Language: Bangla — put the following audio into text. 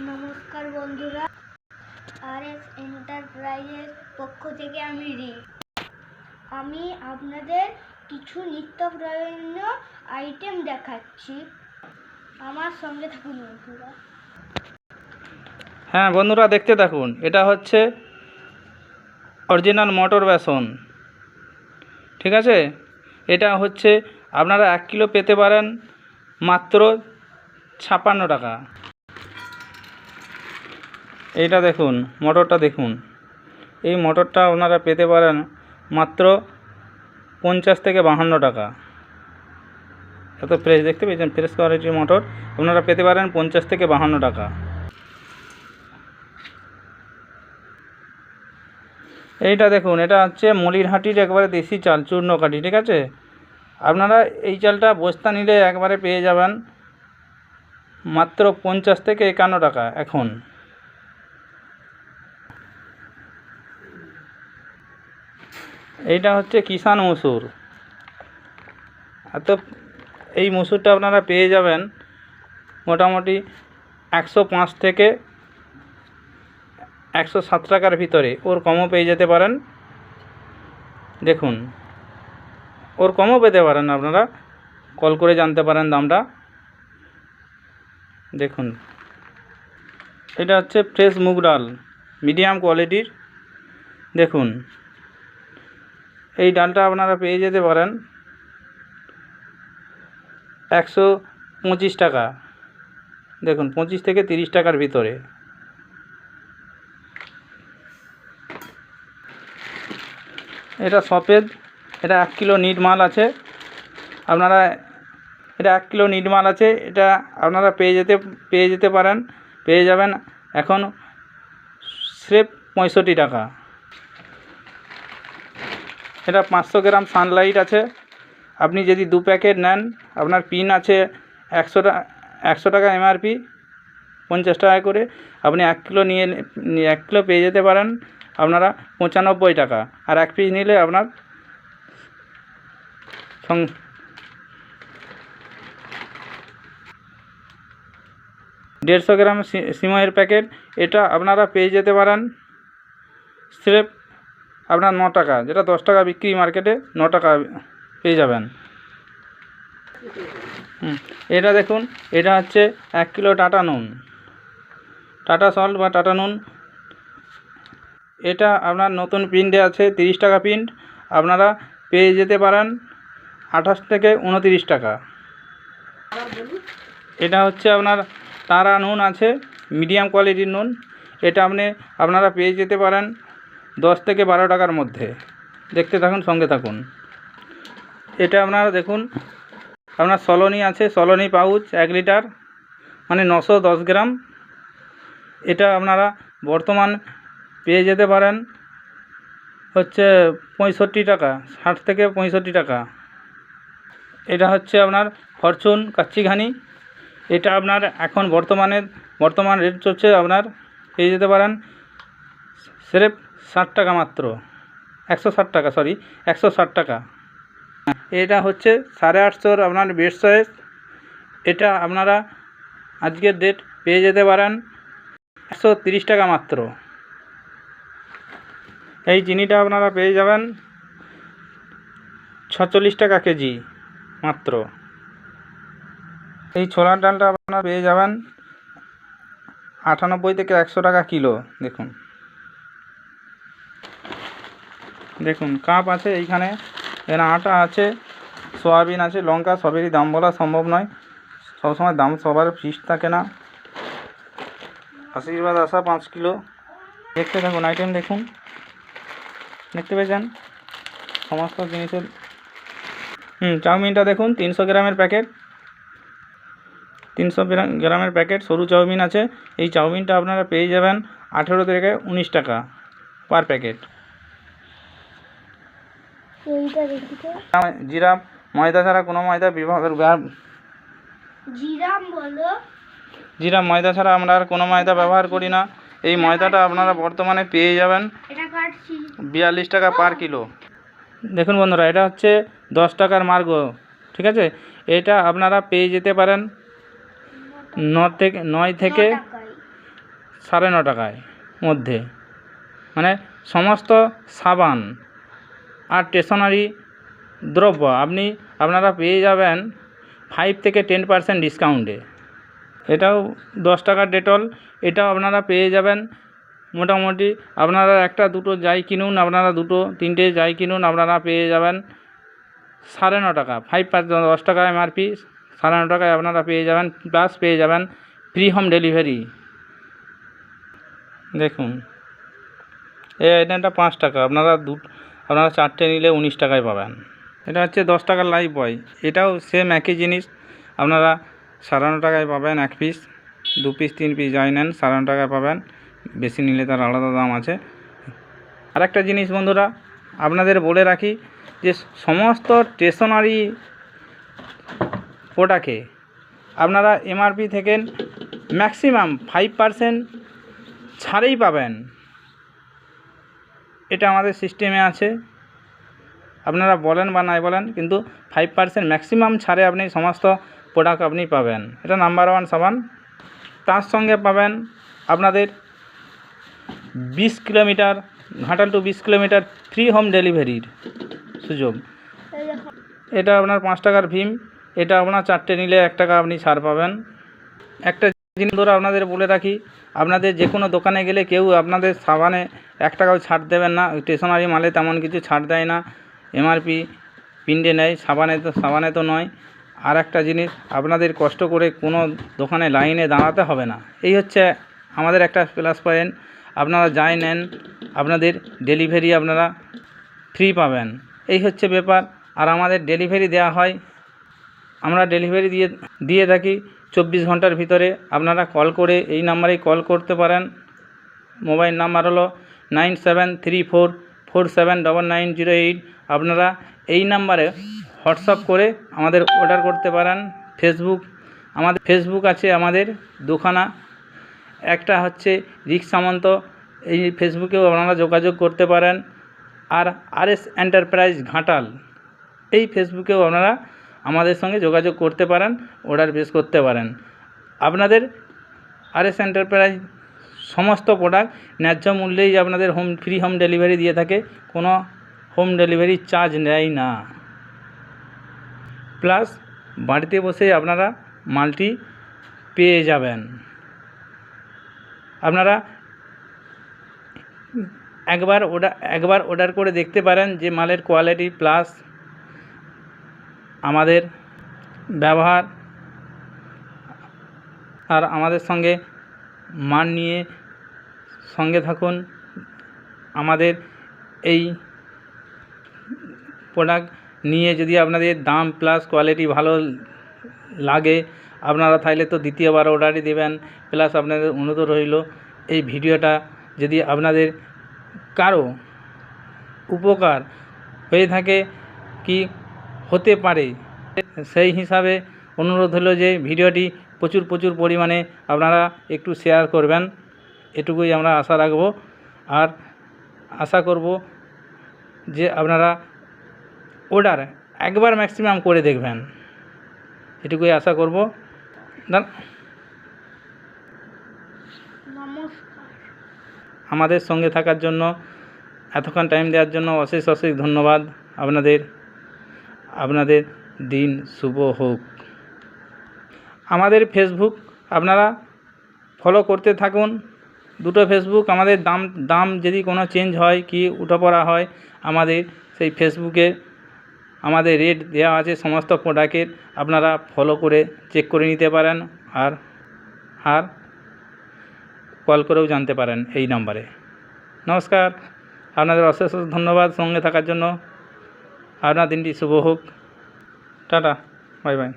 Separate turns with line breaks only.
নমস্কার বন্ধুরা, RS এন্টারপ্রাইজের পক্ষ থেকে আমি আপনাদের কিছু নিত্য প্রয়োজনীয় আইটেম দেখাচ্ছি। আমার সঙ্গে থাকুন বন্ধুরা।
হ্যাঁ বন্ধুরা, দেখতে থাকুন। এটা হচ্ছে অরিজিনাল মোটর বেসন, ঠিক আছে। এটা হচ্ছে আপনারা 1 কিলো পেতে পারেন মাত্র 56 টাকা। এইটা দেখুন, মোটরটা দেখুন। এই মোটরটা আপনারা পেতে পারেন মাত্র 50 থেকে 52 টাকা। এত ফ্রেশ, দেখতে পেয়েছেন? ফ্রেশ কোয়ালিটির মোটর আপনারা পেতে পারেন 50 থেকে 52 টাকা। এইটা দেখুন, এটা হচ্ছে মলিরহাটির একবারে দেশি চাল, চূর্ণকাঠি, ঠিক আছে। আপনারা এই চালটা বস্তা নিলে একবারে পেয়ে যাবেন মাত্র 50 থেকে 51 টাকা এখন। এইটা হচ্ছে কিষান মসুর। এই মসুরটা আপনারা পেয়ে যাবেন মোটামুটি 105 থেকে 107 টাকার ভিতরে। ওর কমও পেয়ে যেতে পারেন। দেখুন, ওর কমও পেতে পারেন, আপনারা কল করে জানতে পারেন দামটা। দেখুন, এটা হচ্ছে ফ্রেশ মুগ ডাল, মিডিয়াম কোয়ালিটির। দেখুন, এই ডালটা আপনারা পেয়ে যেতে পারেন 125 টাকা। দেখুন, 25 থেকে 30 টাকার ভিতরে। এটা সফেদ, এটা 1 কিলো নিট মাল আছে। আপনারা এটা 1 কিলো নিট মাল আছে। এটা আপনারা পেয়ে যেতে পারেন, পেয়ে যাবেন এখন স্রেফ 65 টাকা। এটা 500 গ্রাম সানলাইট আছে। আপনি যদি 2 প্যাকেট নেন, আপনার পিন আছে 100 টাকা MRP, 50 টাকা করে। আপনি 1 কিলো নিয়ে 1 কিলো পেয়ে যেতে পারেন আপনারা 95 টাকা। আর 1 পিস নিলে আপনার 150 গ্রাম সিময়ের প্যাকেট। এটা আপনারা পেয়ে যেতে পারেন স্রেফ আপনার 9 টাকা, যেটা 10 টাকা বিক্রি মার্কেটে, 9 টাকা পেয়ে যাবেন। এটা দেখুন, এটা হচ্ছে 1 কিলো টাটা নুন, টাটা সল্ট বা টাটা নুন। এটা আপনার নতুন প্রিন্টে আছে, 30 টাকা প্রিন্ট। আপনারা পেয়ে যেতে পারেন 28 থেকে 29 টাকা। এটা হচ্ছে আপনার তারা নুন আছে, মিডিয়াম কোয়ালিটির নুন। এটা আপনারা পেয়ে যেতে পারেন 10 থেকে 12 টাকার মধ্যে। দেখতে থাকুন, সঙ্গে থাকুন। এটা আপনারা দেখুন, আপনার সলোনি আছে, সলোনি পাউচ 1 লিটার, মানে 910 গ্রাম। এটা আপনারা বর্তমান পেয়ে যেতে পারেন হচ্ছে 65 টাকা, 60 থেকে 65 টাকা। এটা হচ্ছে আপনার ফরচুন কাচ্চিঘানি। এটা আপনার এখন বর্তমান রেট চলছে, আপনার পেয়ে যেতে পারেন স্রেফ 60 টাকা মাত্র, 160 টাকা, 160 টাকা। এটা হচ্ছে 850 আপনার বেড সয়েস। এটা আপনারা আজকের ডেট পেয়ে যেতে পারেন 130 টাকা মাত্র। এই চিনিটা আপনারা পেয়ে যাবেন 46 টাকা কেজি মাত্র। এই ছোলার ডালটা আপনারা পেয়ে যাবেন 98 থেকে 100 টাকা কিলো। দেখুন কাপ আছে এইখানে, এখানে আটা আছে, সয়াবিন আছে, লঙ্কা। সবেরই দাম বলা সম্ভব নয়, সবসময় দাম সবার ফিক্সড থাকে না। আশীর্বাদ আশা 5 কিলো। দেখতে থাকুন, আইটেম দেখুন, দেখতে পেয়েছেন সমস্ত জিনিসের। চাউমিনটা দেখুন, 300 গ্রামের প্যাকেট, 300 গ্রামের প্যাকেট সরু চাউমিন আছে। এই চাউমিনটা আপনারা পেয়ে যাবেন 18 থেকে 19 টাকা পার প্যাকেট। জিরা ময়দা ছাড়া কোনো ময়দা জিরা ময়দা ছাড়া আমরা আর কোনো ময়দা ব্যবহার করি না। এই ময়দাটা আপনারা বর্তমানে পেয়ে যাবেন 42 টাকা পার কিলো। দেখুন বন্ধুরা, এটা হচ্ছে 10 টাকার মার্গো, ঠিক আছে। এটা আপনারা পেয়ে যেতে পারেন 9 থেকে 9.5 টাকায় মধ্যে, মানে সমস্ত সাবান আর স্টেশনারি দ্রব্য আপনারা পেয়ে যাবেন 5 থেকে 10% ডিসকাউন্টে। এটাও 10 টাকার ডেটল, এটাও আপনারা পেয়ে যাবেন মোটামুটি। আপনারা একটা দুটো যাই কিনুন, আপনারা দুটো তিনটে যাই কিনুন, আপনারা পেয়ে যাবেন 9.5 টাকা। 10 টাকা এমআরপি, 9.5 টাকায় আপনারা পেয়ে যাবেন, প্লাস পেয়ে যাবেন ফ্রি হোম ডেলিভারি। দেখুন এই আইটেমটা 5 টাকা, আপনারা 4টে নিলে 19 টাকায় পাবেন। এটা হচ্ছে 10 টাকার লাইফ বয়, এটাও সেম একই জিনিস, আপনারা 9.5 টাকায় পাবেন 1 পিস, 2 পিস 3 পিস যাই নেন 9.5 টাকায় পাবেন, বেশি নিলে তার আলাদা দাম আছে। আরেকটা জিনিস বন্ধুরা আপনাদের বলে রাখি যে সমস্ত স্টেশনারি প্রোডাক্টে আপনারা এমআরপি থেকে ম্যাক্সিমাম 5% ছাড়েই পাবেন। এটা আমাদের সিস্টেমে আছে, আপনারা বলেন বা নাই বলেন, কিন্তু 5% ম্যাক্সিমাম ছাড়ে আপনি সমস্ত প্রোডাক্ট আপনি পাবেন। এটা নাম্বার 1 সাবান। তার সঙ্গে পাবেন আপনাদের 20 kilometre, Ghatal to 20 kilometre free home ডেলিভারির সুযোগ। এটা আপনার 5 টাকার ভীম, এটা আপনার 4টে নিলে 1 টাকা আপনি ছাড় পাবেন। একটা জিনিস ধরে আপনাদের বলে রাখি, আপনাদের যে কোনো দোকানে গেলে কেউ আপনাদের সাবানে 1 টাকাও ছাড় দেবেন না, স্টেশনারি মালে তেমন কিছু ছাড় দেয় না, এমআরপি প্রিন্টে নেয়, সাবানে তো নয়। আর একটা জিনিস, আপনাদের কষ্ট করে কোনো দোকানে লাইনে দাঁড়াতে হবে না, এই হচ্ছে আমাদের একটা প্লাস পয়েন্ট। আপনারা যাই নেন আপনাদের ডেলিভারি আপনারা ফ্রি পাবেন, এই হচ্ছে ব্যাপার। আর আমাদের ডেলিভারি দেওয়া হয়, আমরা ডেলিভারি দিয়ে থাকি 24 ঘন্টার ভিতরে। আপনারা কল করে এই নাম্বারেই কল করতে পারেন। মোবাইল নাম্বার হলো 9734479908। আপনারা এই নাম্বারে হোয়াটসঅ্যাপ করে আমাদের অর্ডার করতে পারেন। ফেসবুক আছে আমাদের দুখানা, একটা হচ্ছে রিক সামন্ত, এই ফেসবুকেও আপনারা যোগাযোগ করতে পারেন। আর RS এন্টারপ্রাইজ ঘাটাল, এই ফেসবুকেও আপনারা আমাদের সঙ্গে যোগাযোগ করতে পারেন, অর্ডার প্লেস করতে পারেন। আপনাদের RS এন্টারপ্রাইজ সমস্ত প্রোডাক্ট ন্যায্য মূল্যেই আপনাদের ফ্রি হোম ডেলিভারি দিয়ে থাকে, কোনো হোম ডেলিভারি চার্জ নেয় না। প্লাস বাড়িতে বসে আপনারা মালটি পেয়ে যাবেন। আপনারা একবার অর্ডার করে দেখতে পারেন যে মালের কোয়ালিটি প্লাস আমাদের ব্যবহার, আর আমাদের সঙ্গে মান নিয়ে সঙ্গে থাকুন। আমাদের এই প্রোডাক্ট নিয়ে যদি আপনাদের দাম প্লাস কোয়ালিটি ভালো লাগে, আপনারা তাহলে তো দ্বিতীয়বার অর্ডারই দেবেন। প্লাস আপনাদের অনুরোধ রইল, এই ভিডিওটা যদি আপনাদের কারো উপকার হয়ে থাকে কি হতে পারে, সেই হিসাবে অনুরোধ হলো যে ভিডিওটি প্রচুর পরিমাণে আপনারা একটু শেয়ার করবেন, এটুকুই আমরা আশা রাখব। আর আশা করব যে আপনারা অর্ডার একবার ম্যাক্সিমাম করে দেখবেন, এটুকুই আশা করব।
নমস্কার।
আমাদের সঙ্গে থাকার জন্য, এতক্ষণ টাইম দেওয়ার জন্য অশেষ ধন্যবাদ আপনাদের দিন শুভ হোক। আমাদের ফেসবুক আপনারা ফলো করতে থাকুন, দুটো ফেসবুক। আমাদের দাম যদি কোনো চেঞ্জ হয় কি উঠাপড়া হয়, আমাদের সেই ফেসবুকে আমাদের রেট দেওয়া আছে সমস্ত প্রোডাক্টের, আপনারা ফলো করে চেক করে নিতে পারেন। আর কল করেও জানতে পারেন এই নাম্বারে। নমস্কার, আপনাদের অশেষ ধন্যবাদ সঙ্গে থাকার জন্য। আপনার দিনটি শুভ হোক। Tata, bye bye.